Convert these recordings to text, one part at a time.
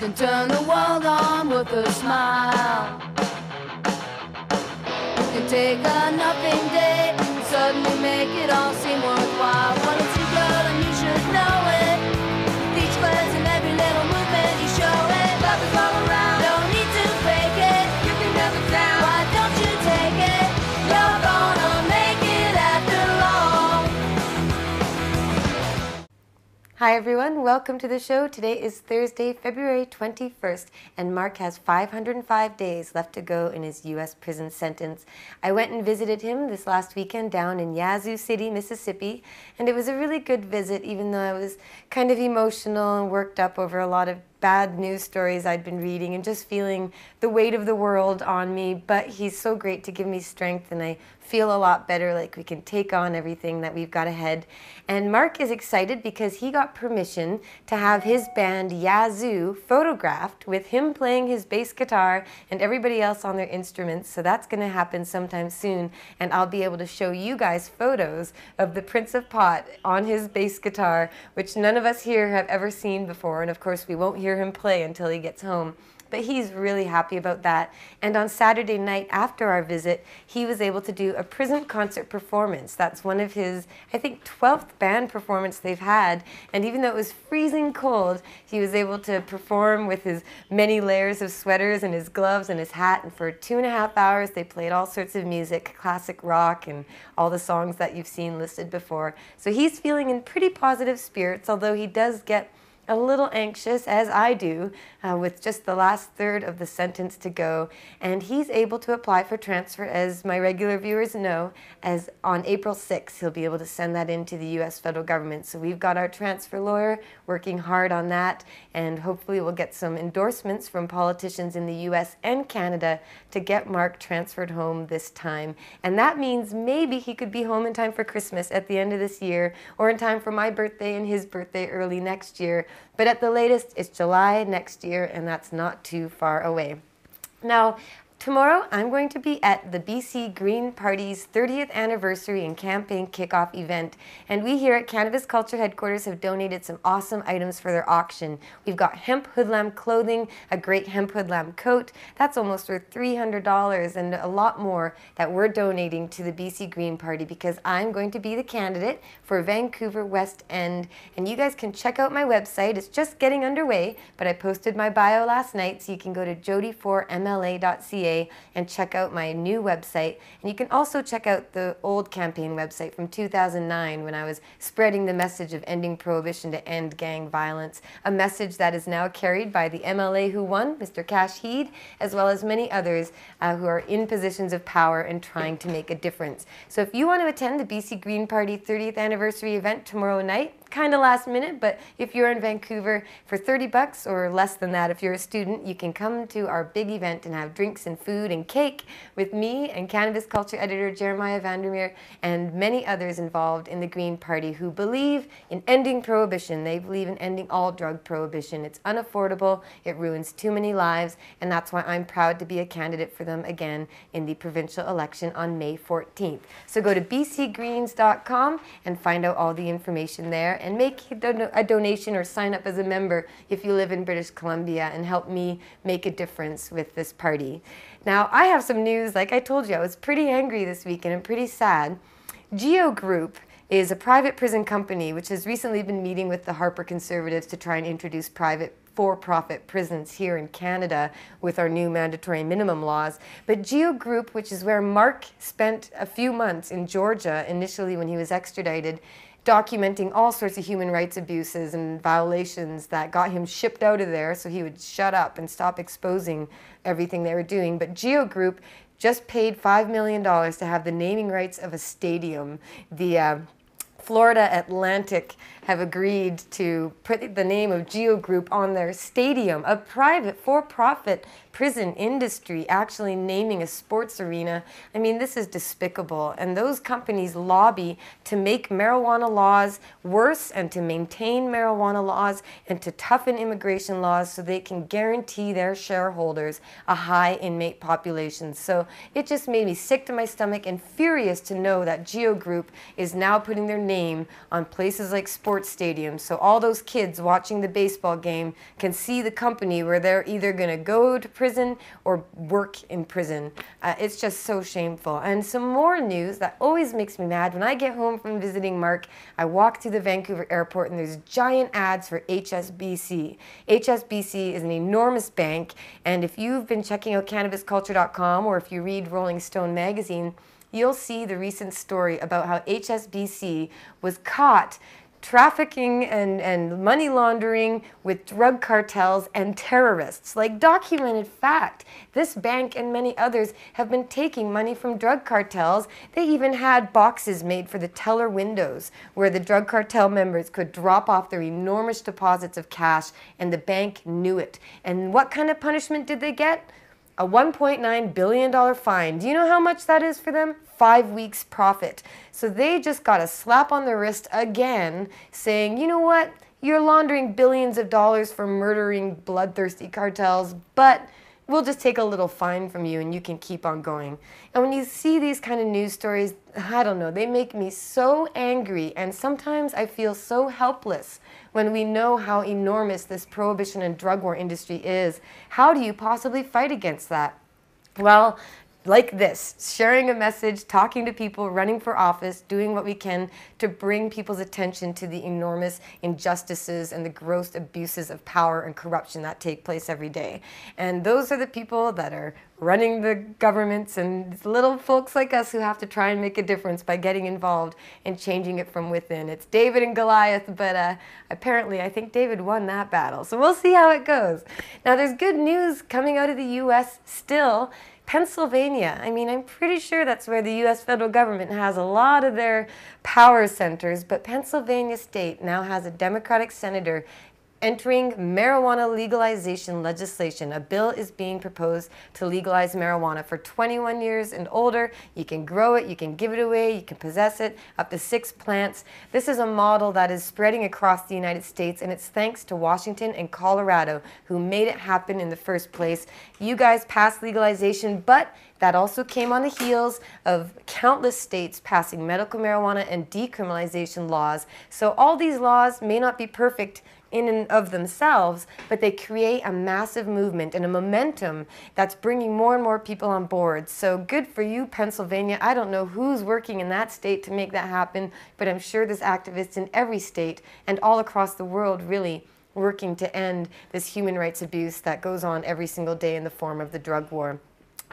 can turn the world on with a smile. You can take a nothing day and suddenly make it all seem worthwhile. Well, it's your girl and you should know it. With each glance and every little movement you show it. Love is all around, don't need to fake it. You can never down, why don't you take it? You're gonna make it after all. Hi everyone, welcome to the show. Today is Thursday, February 21st, and Mark has 505 days left to go in his U.S. prison sentence. I went and visited him this last weekend down in Yazoo City, Mississippi, and it was a really good visit, even though I was kind of emotional and worked up over a lot of bad news stories I'd been reading and just feeling the weight of the world on me. But he's so great to give me strength, and I feel a lot better, like we can take on everything that we've got ahead. And Mark is excited because he got permission to have his band Yazoo photographed with him playing his bass guitar and everybody else on their instruments. So that's going to happen sometime soon, and I'll be able to show you guys photos of the Prince of Pot on his bass guitar, which none of us here have ever seen before, and of course we won't hear him play until he gets home. But he's really happy about that. And on Saturday night after our visit, he was able to do a prison concert performance. That's one of his, I think, 12th band performance they've had. And even though it was freezing cold, he was able to perform with his many layers of sweaters and his gloves and his hat. And for 2.5 hours, they played all sorts of music, classic rock, and all the songs that you've seen listed before. So he's feeling in pretty positive spirits, although he does get a little anxious, as I do, with just the last third of the sentence to go. And he's able to apply for transfer, as my regular viewers know, as on April 6th, he'll be able to send that in to the U.S. federal government. So we've got our transfer lawyer working hard on that, and hopefully we'll get some endorsements from politicians in the U.S. and Canada to get Mark transferred home this time. And that means maybe he could be home in time for Christmas at the end of this year, or in time for my birthday and his birthday early next year. But at the latest, it's July next year, and that's not too far away. Now, tomorrow, I'm going to be at the BC Green Party's 30th anniversary and campaign kickoff event. And we here at Cannabis Culture Headquarters have donated some awesome items for their auction. We've got hemp hoodlam clothing, a great hemp hoodlam coat. That's almost worth $300, and a lot more that we're donating to the BC Green Party, because I'm going to be the candidate for Vancouver West End. And you guys can check out my website. It's just getting underway, but I posted my bio last night, so you can go to jodie4mla.ca and check out my new website. And you can also check out the old campaign website from 2009, when I was spreading the message of ending prohibition to end gang violence, a message that is now carried by the MLA who won, Mr. Cash Heed, as well as many others who are in positions of power and trying to make a difference. So if you want to attend the BC Green Party 30th anniversary event tomorrow night, kind of last minute, but if you're in Vancouver, for $30 or less than that if you're a student, you can come to our big event and have drinks and food and cake with me and Cannabis Culture editor Jeremiah Vandermeer and many others involved in the Green Party who believe in ending prohibition. They believe in ending all drug prohibition. It's unaffordable, it ruins too many lives, and that's why I'm proud to be a candidate for them again in the provincial election on May 14th. So go to bcgreens.com and find out all the information there, and make a donation or sign up as a member if you live in British Columbia, and help me make a difference with this party. Now, I have some news. Like I told you, I was pretty angry this weekend and pretty sad. Geo Group is a private prison company which has recently been meeting with the Harper Conservatives to try and introduce private for-profit prisons here in Canada with our new mandatory minimum laws. But Geo Group, which is where Mark spent a few months in Georgia initially when he was extradited, documenting all sorts of human rights abuses and violations that got him shipped out of there so he would shut up and stop exposing everything they were doing. But Geo Group just paid $5 million to have the naming rights of a stadium. The Florida Atlantic have agreed to put the name of Geo Group on their stadium, a private for-profit prison industry actually naming a sports arena. I mean, this is despicable. And those companies lobby to make marijuana laws worse and to maintain marijuana laws and to toughen immigration laws so they can guarantee their shareholders a high inmate population. So it just made me sick to my stomach and furious to know that Geo Group is now putting their name name on places like sports stadiums. So all those kids watching the baseball game can see the company where they're either going to go to prison or work in prison. It's just so shameful. And some more news that always makes me mad. When I get home from visiting Mark, I walk through the Vancouver airport and there's giant ads for HSBC. HSBC is an enormous bank, and if you've been checking out cannabisculture.com or if you read Rolling Stone magazine, you'll see the recent story about how HSBC was caught trafficking and money laundering with drug cartels and terrorists. Like, documented fact. This bank and many others have been taking money from drug cartels. They even had boxes made for the teller windows where the drug cartel members could drop off their enormous deposits of cash, and the bank knew it. And what kind of punishment did they get? A $1.9 billion fine. Do you know how much that is for them? 5 weeks profit. So they just got a slap on the wrist again, saying, you know what? You're laundering billions of dollars for murdering bloodthirsty cartels, but we'll just take a little fine from you and you can keep on going. And when you see these kind of news stories, I don't know, they make me so angry, and sometimes I feel so helpless when we know how enormous this prohibition and drug war industry is. How do you possibly fight against that? Well, like this, sharing a message, talking to people, running for office, doing what we can to bring people's attention to the enormous injustices and the gross abuses of power and corruption that take place every day. And those are the people that are running the governments, and it's little folks like us who have to try and make a difference by getting involved and changing it from within. It's David and Goliath, but apparently I think David won that battle. So we'll see how it goes. Now, there's good news coming out of the U.S. still. Pennsylvania, I mean, I'm pretty sure that's where the U.S. federal government has a lot of their power centers, but Pennsylvania state now has a Democratic senator entering marijuana legalization legislation. A bill is being proposed to legalize marijuana for 21 years and older. You can grow it, you can give it away, you can possess it, up to 6 plants. This is a model that is spreading across the United States, and it's thanks to Washington and Colorado, who made it happen in the first place. You guys passed legalization, but that also came on the heels of countless states passing medical marijuana and decriminalization laws. So all these laws may not be perfect in and of themselves, but they create a massive movement and a momentum that's bringing more and more people on board. So good for you, Pennsylvania. I don't know who's working in that state to make that happen, but I'm sure there's activists in every state and all across the world really working to end this human rights abuse that goes on every single day in the form of the drug war.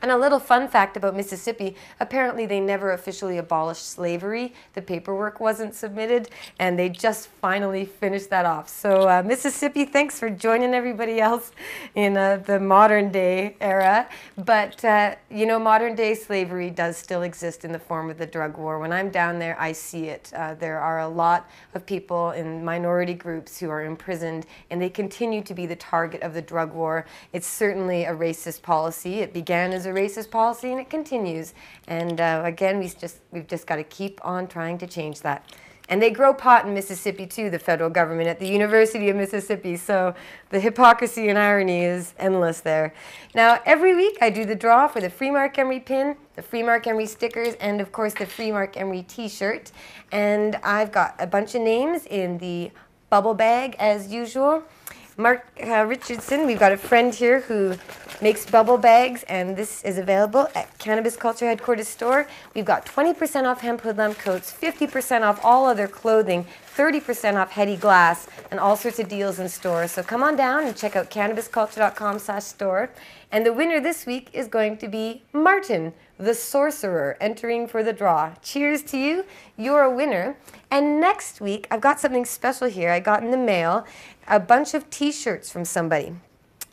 And a little fun fact about Mississippi, apparently they never officially abolished slavery. The paperwork wasn't submitted, and they just finally finished that off. So Mississippi, thanks for joining everybody else in the modern day era. But, you know, modern day slavery does still exist in the form of the drug war. When I'm down there, I see it. There are a lot of people in minority groups who are imprisoned, and they continue to be the target of the drug war. It's certainly a racist policy. It began as a racist policy, and it continues. And again, we've just got to keep on trying to change that. And they grow pot in Mississippi too, the federal government, at the University of Mississippi. So the hypocrisy and irony is endless there. Now, every week I do the draw for the Free Mark Emery pin, the Free Mark Emery stickers, and of course the Free Mark Emery t-shirt. And I've got a bunch of names in the bubble bag as usual. Mark Richardson, we've got a friend here who makes bubble bags, and this is available at Cannabis Culture Headquarters store. We've got 20% off hemp hoodlum coats, 50% off all other clothing, 30% off Heady Glass, and all sorts of deals in store. So come on down and check out cannabisculture.com/store. And the winner this week is going to be Martin, the sorcerer, entering for the draw. Cheers to you. You're a winner. And next week, I've got something special here. I got in the mail a bunch of t-shirts from somebody.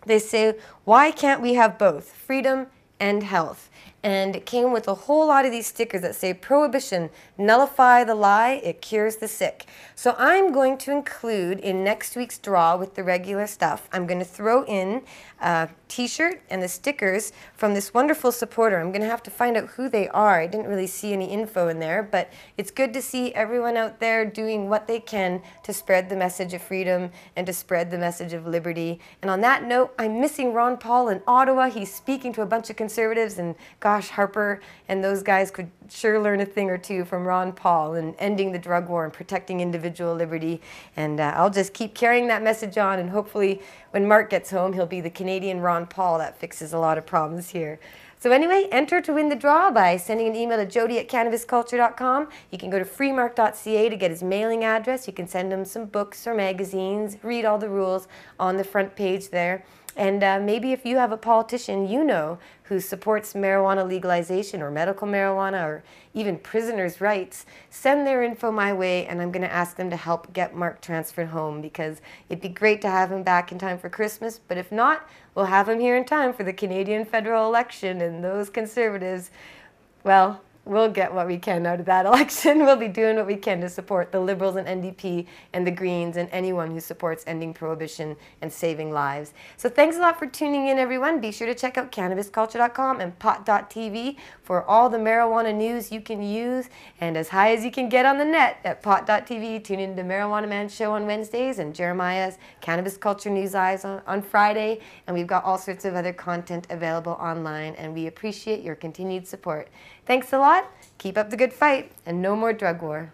They say, why can't we have both freedom and health? And it came with a whole lot of these stickers that say, prohibition, nullify the lie, it cures the sick. So I'm going to include in next week's draw with the regular stuff, I'm going to throw in a t-shirt and the stickers from this wonderful supporter. I'm going to have to find out who they are. I didn't really see any info in there, but it's good to see everyone out there doing what they can to spread the message of freedom and to spread the message of liberty. And on that note, I'm missing Ron Paul in Ottawa. He's speaking to a bunch of conservatives, and God, gosh, Harper and those guys could sure learn a thing or two from Ron Paul and ending the drug war and protecting individual liberty. And I'll just keep carrying that message on, and hopefully when Mark gets home, he'll be the Canadian Ron Paul that fixes a lot of problems here. So anyway, enter to win the draw by sending an email to jodie@cannabisculture.com. You can go to freemark.ca to get his mailing address. You can send him some books or magazines, read all the rules on the front page there. And maybe if you have a politician you know who supports marijuana legalization or medical marijuana or even prisoners' rights, send their info my way, and I'm going to ask them to help get Mark transferred home, because it'd be great to have him back in time for Christmas. But if not, we'll have him here in time for the Canadian federal election, and those Conservatives, well, we'll get what we can out of that election. We'll be doing what we can to support the Liberals and NDP and the Greens and anyone who supports ending prohibition and saving lives. So thanks a lot for tuning in, everyone. Be sure to check out cannabisculture.com and pot.tv for all the marijuana news you can use and as high as you can get on the net at pot.tv. Tune in to Marijuana Man Show on Wednesdays and Jeremiah's Cannabis Culture News Eyes on Friday. And we've got all sorts of other content available online, and we appreciate your continued support. Thanks a lot, keep up the good fight, and no more drug war.